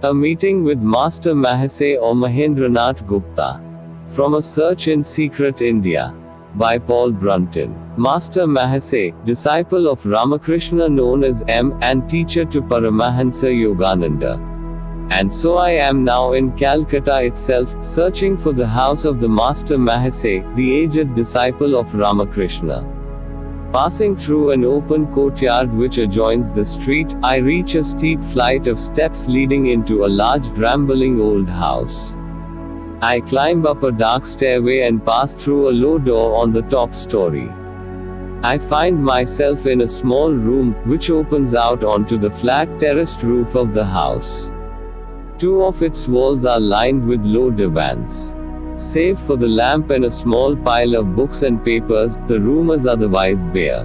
A meeting with Master Mahase or Mahendranath Gupta. From A Search in Secret India. By Paul Brunton. Master Mahase, disciple of Ramakrishna known as M. and teacher to Paramahansa Yogananda. And so I am now in Calcutta itself, searching for the house of the Master Mahase, the aged disciple of Ramakrishna. Passing through an open courtyard which adjoins the street, I reach a steep flight of steps leading into a large rambling old house. I climb up a dark stairway and pass through a low door on the top story. I find myself in a small room, which opens out onto the flat terraced roof of the house. Two of its walls are lined with low divans. Save for the lamp and a small pile of books and papers, the room is otherwise bare.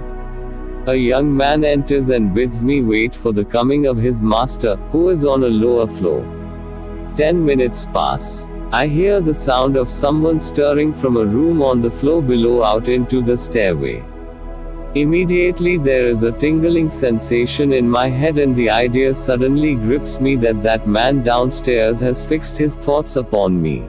A young man enters and bids me wait for the coming of his master, who is on a lower floor. 10 minutes pass. I hear the sound of someone stirring from a room on the floor below out into the stairway. Immediately there is a tingling sensation in my head and the idea suddenly grips me that that man downstairs has fixed his thoughts upon me.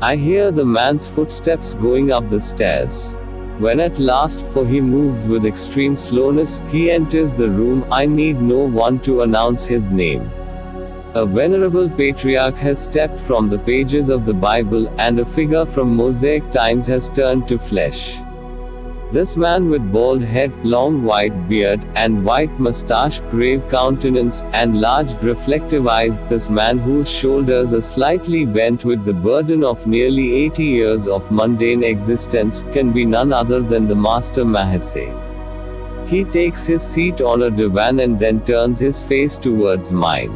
I hear the man's footsteps going up the stairs. When at last, for he moves with extreme slowness, he enters the room, I need no one to announce his name. A venerable patriarch has stepped from the pages of the Bible, and a figure from Mosaic times has turned to flesh. This man with bald head, long white beard, and white mustache, grave countenance, and large reflective eyes, this man whose shoulders are slightly bent with the burden of nearly 80 years of mundane existence, can be none other than the Master Mahase. He takes his seat on a divan and then turns his face towards mine.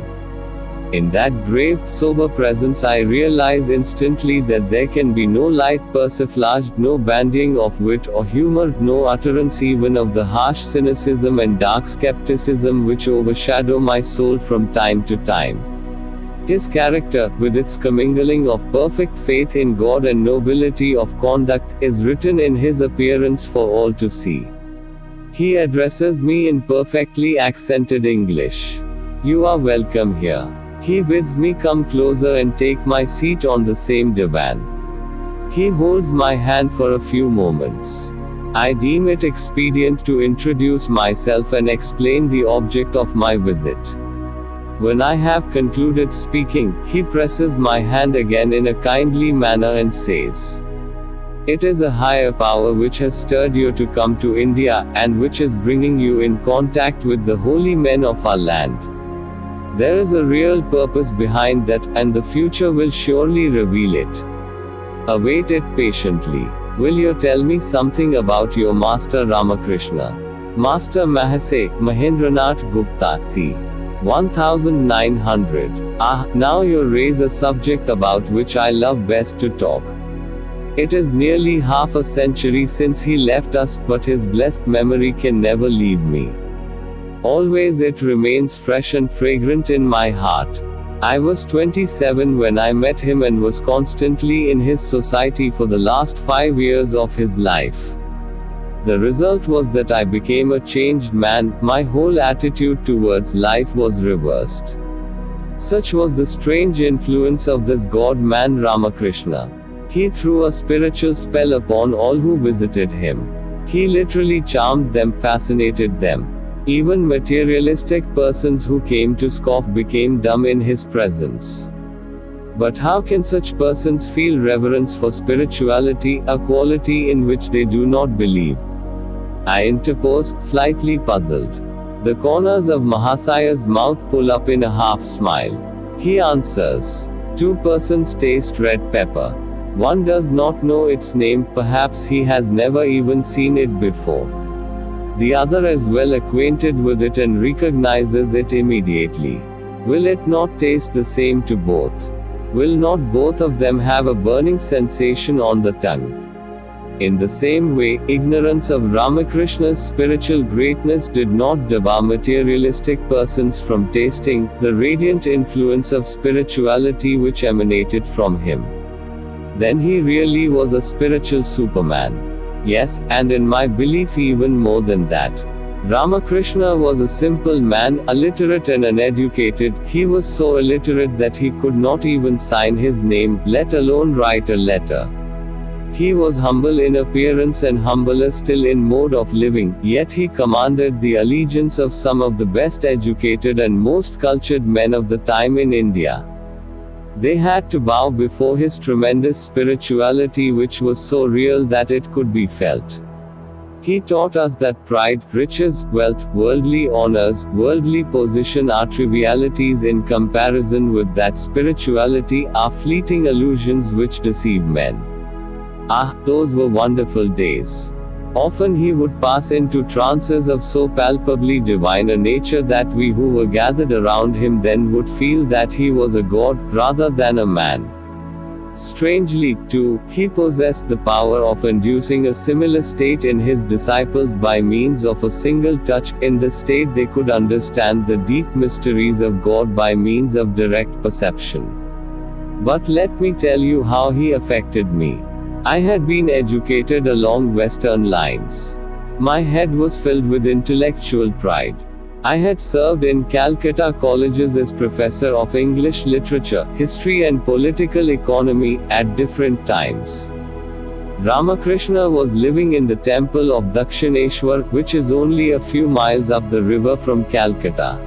In that grave, sober presence I realize instantly that there can be no light persiflage, no bandying of wit or humor, no utterance even of the harsh cynicism and dark skepticism which overshadow my soul from time to time. His character, with its commingling of perfect faith in God and nobility of conduct, is written in his appearance for all to see. He addresses me in perfectly accented English. "You are welcome here." He bids me come closer and take my seat on the same divan. He holds my hand for a few moments. I deem it expedient to introduce myself and explain the object of my visit. When I have concluded speaking, he presses my hand again in a kindly manner and says, "It is a higher power which has stirred you to come to India, and which is bringing you in contact with the holy men of our land. There is a real purpose behind that, and the future will surely reveal it. Await it patiently. Will you tell me something about your Master Ramakrishna?" Master Mahase, Mahendranath Gupta, c. 1900. Now you raise a subject about which I love best to talk. It is nearly half a century since he left us, but his blessed memory can never leave me. Always it remains fresh and fragrant in my heart. I was 27 when I met him and was constantly in his society for the last 5 years of his life. The result was that I became a changed man, my whole attitude towards life was reversed. Such was the strange influence of this God-man Ramakrishna. He threw a spiritual spell upon all who visited him. He literally charmed them, fascinated them. Even materialistic persons who came to scoff became dumb in his presence. But how can such persons feel reverence for spirituality, a quality in which they do not believe? I interpose, slightly puzzled. The corners of Mahasaya's mouth pull up in a half smile. He answers, "Two persons taste red pepper. One does not know its name, perhaps he has never even seen it before. The other is well acquainted with it and recognizes it immediately. Will it not taste the same to both? Will not both of them have a burning sensation on the tongue?" In the same way, ignorance of Ramakrishna's spiritual greatness did not debar materialistic persons from tasting the radiant influence of spirituality which emanated from him. Then he really was a spiritual superman. Yes, and in my belief even more than that. Ramakrishna was a simple man, illiterate and uneducated. He was so illiterate that he could not even sign his name, let alone write a letter. He was humble in appearance and humbler still in mode of living, yet he commanded the allegiance of some of the best educated and most cultured men of the time in India. They had to bow before his tremendous spirituality, which was so real that it could be felt. He taught us that pride, riches, wealth, worldly honors, worldly position are trivialities in comparison with that spirituality, are fleeting illusions which deceive men. Ah, those were wonderful days. Often he would pass into trances of so palpably divine a nature that we who were gathered around him then would feel that he was a god, rather than a man. Strangely, too, he possessed the power of inducing a similar state in his disciples by means of a single touch. In this state they could understand the deep mysteries of God by means of direct perception. But let me tell you how he affected me. I had been educated along Western lines. My head was filled with intellectual pride. I had served in Calcutta colleges as professor of English literature, history and political economy, at different times. Ramakrishna was living in the temple of Dakshineshwar, which is only a few miles up the river from Calcutta.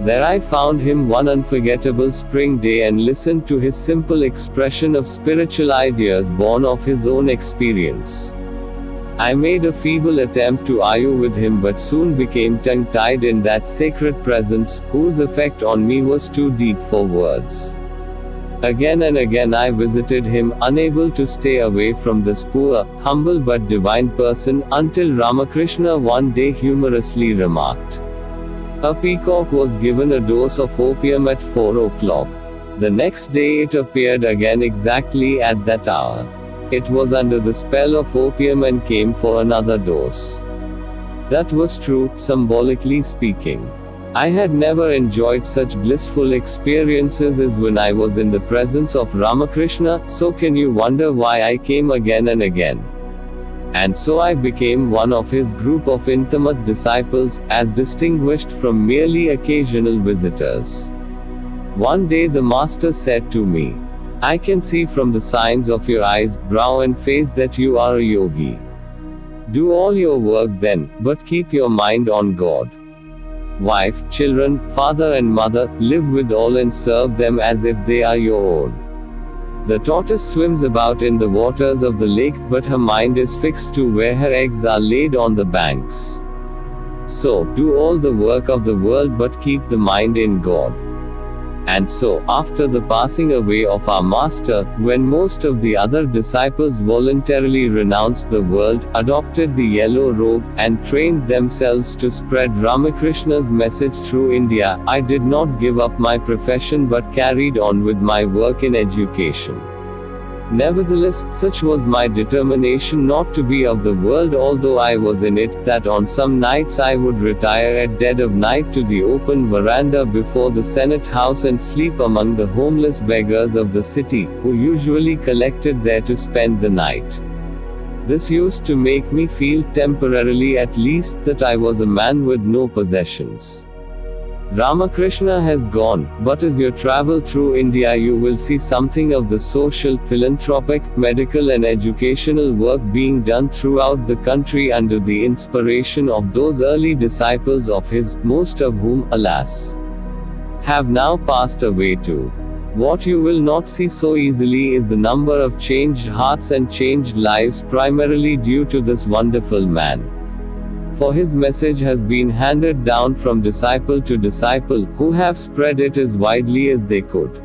There I found him one unforgettable spring day and listened to his simple expression of spiritual ideas born of his own experience. I made a feeble attempt to argue with him but soon became tongue-tied in that sacred presence, whose effect on me was too deep for words. Again and again I visited him, unable to stay away from this poor, humble but divine person, until Ramakrishna one day humorously remarked, "A peacock was given a dose of opium at 4 o'clock. The next day it appeared again exactly at that hour. It was under the spell of opium and came for another dose." That was true, symbolically speaking. I had never enjoyed such blissful experiences as when I was in the presence of Ramakrishna, so can you wonder why I came again and again? And so I became one of his group of intimate disciples, as distinguished from merely occasional visitors. One day the master said to me, "I can see from the signs of your eyes, brow and face that you are a yogi. Do all your work then, but keep your mind on God. Wife, children, father and mother, live with all and serve them as if they are your own. The tortoise swims about in the waters of the lake, but her mind is fixed to where her eggs are laid on the banks. So, do all the work of the world but keep the mind in God." And so, after the passing away of our master, when most of the other disciples voluntarily renounced the world, adopted the yellow robe, and trained themselves to spread Ramakrishna's message through India, I did not give up my profession but carried on with my work in education. Nevertheless, such was my determination not to be of the world although I was in it, that on some nights I would retire at dead of night to the open veranda before the Senate House and sleep among the homeless beggars of the city, who usually collected there to spend the night. This used to make me feel, temporarily at least, that I was a man with no possessions. Ramakrishna has gone, but as you travel through India you will see something of the social, philanthropic, medical and educational work being done throughout the country under the inspiration of those early disciples of his, most of whom, alas, have now passed away too. What you will not see so easily is the number of changed hearts and changed lives primarily due to this wonderful man. For his message has been handed down from disciple to disciple, who have spread it as widely as they could.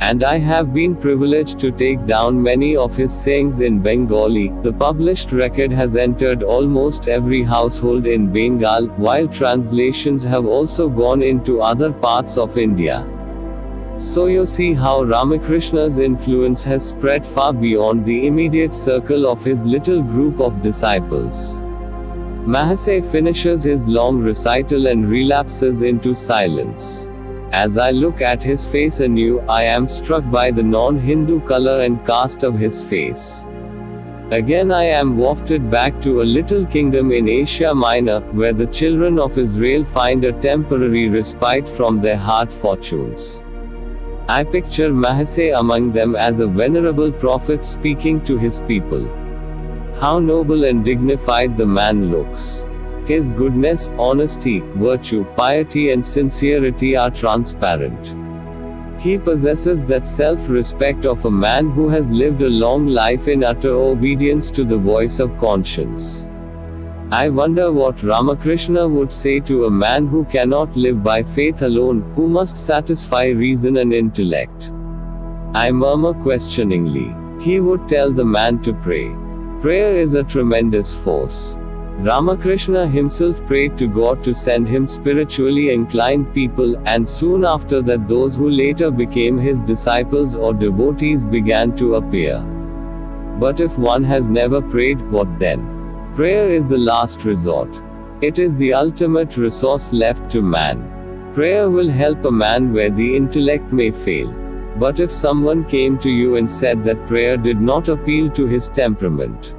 And I have been privileged to take down many of his sayings in Bengali. The published record has entered almost every household in Bengal, while translations have also gone into other parts of India. So you see how Ramakrishna's influence has spread far beyond the immediate circle of his little group of disciples. Mahase finishes his long recital and relapses into silence. As I look at his face anew, I am struck by the non-Hindu color and caste of his face. Again I am wafted back to a little kingdom in Asia Minor, where the children of Israel find a temporary respite from their hard fortunes. I picture Mahase among them as a venerable prophet speaking to his people. How noble and dignified the man looks. His goodness, honesty, virtue, piety and sincerity are transparent. He possesses that self-respect of a man who has lived a long life in utter obedience to the voice of conscience. I wonder what Ramakrishna would say to a man who cannot live by faith alone, who must satisfy reason and intellect. I murmur questioningly. He would tell the man to pray. Prayer is a tremendous force. Ramakrishna himself prayed to God to send him spiritually inclined people, and soon after that those who later became his disciples or devotees began to appear. But if one has never prayed, what then? Prayer is the last resort. It is the ultimate resource left to man. Prayer will help a man where the intellect may fail. But if someone came to you and said that prayer did not appeal to his temperament,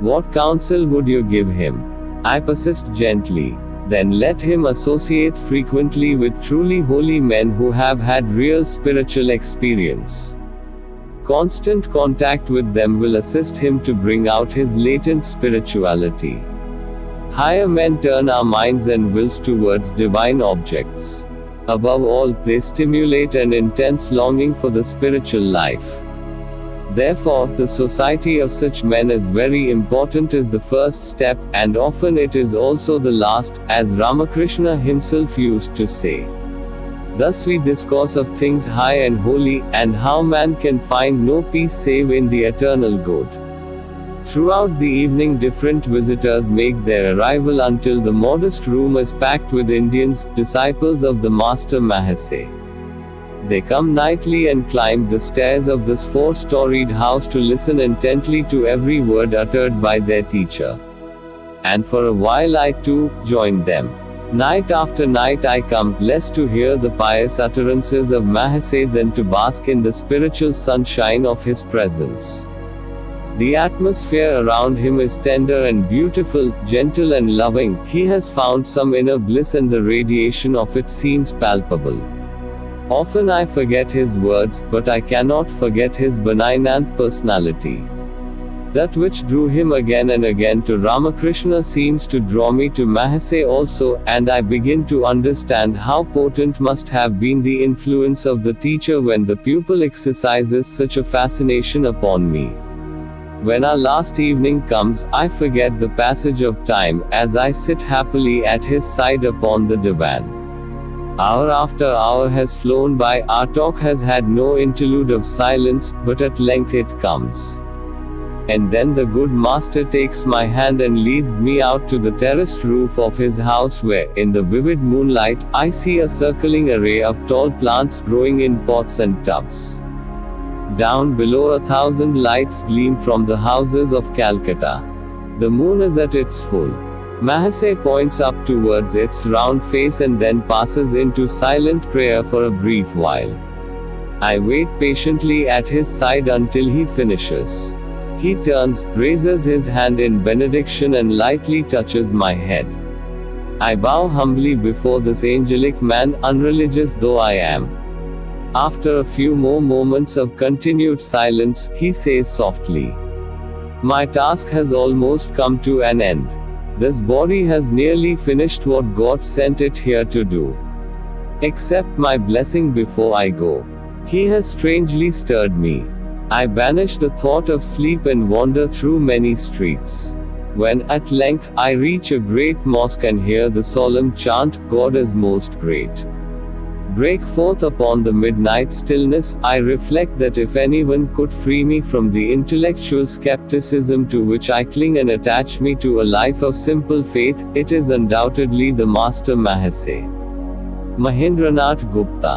what counsel would you give him? I persist gently. Then let him associate frequently with truly holy men who have had real spiritual experience. Constant contact with them will assist him to bring out his latent spirituality. Higher men turn our minds and wills towards divine objects. Above all, they stimulate an intense longing for the spiritual life. Therefore, the society of such men is very important as the first step, and often it is also the last, as Ramakrishna himself used to say. Thus we discourse of things high and holy, and how man can find no peace save in the eternal good. Throughout the evening different visitors make their arrival until the modest room is packed with Indians, disciples of the Master Mahase. They come nightly and climb the stairs of this four-storied house to listen intently to every word uttered by their teacher. And for a while I too join them. Night after night I come, less to hear the pious utterances of Mahase than to bask in the spiritual sunshine of his presence. The atmosphere around him is tender and beautiful, gentle and loving. He has found some inner bliss and the radiation of it seems palpable. Often I forget his words, but I cannot forget his benignant personality. That which drew him again and again to Ramakrishna seems to draw me to Mahase also, and I begin to understand how potent must have been the influence of the teacher when the pupil exercises such a fascination upon me. When our last evening comes, I forget the passage of time, as I sit happily at his side upon the divan. Hour after hour has flown by, our talk has had no interlude of silence, but at length it comes. And then the good master takes my hand and leads me out to the terraced roof of his house where, in the vivid moonlight, I see a circling array of tall plants growing in pots and tubs. Down below 1,000 lights gleam from the houses of Calcutta. The moon is at its full. Mahase points up towards its round face and then passes into silent prayer for a brief while. I wait patiently at his side until he finishes. He turns, raises his hand in benediction and lightly touches my head. I bow humbly before this angelic man, unreligious though I am. After a few more moments of continued silence, he says softly, "My task has almost come to an end. This body has nearly finished what God sent it here to do. Accept my blessing before I go." He has strangely stirred me. I banish the thought of sleep and wander through many streets. When, at length, I reach a great mosque and hear the solemn chant, "God is most great," break forth upon the midnight stillness, I reflect that if anyone could free me from the intellectual skepticism to which I cling and attach me to a life of simple faith, it is undoubtedly the Master Mahase. Mahendranath Gupta.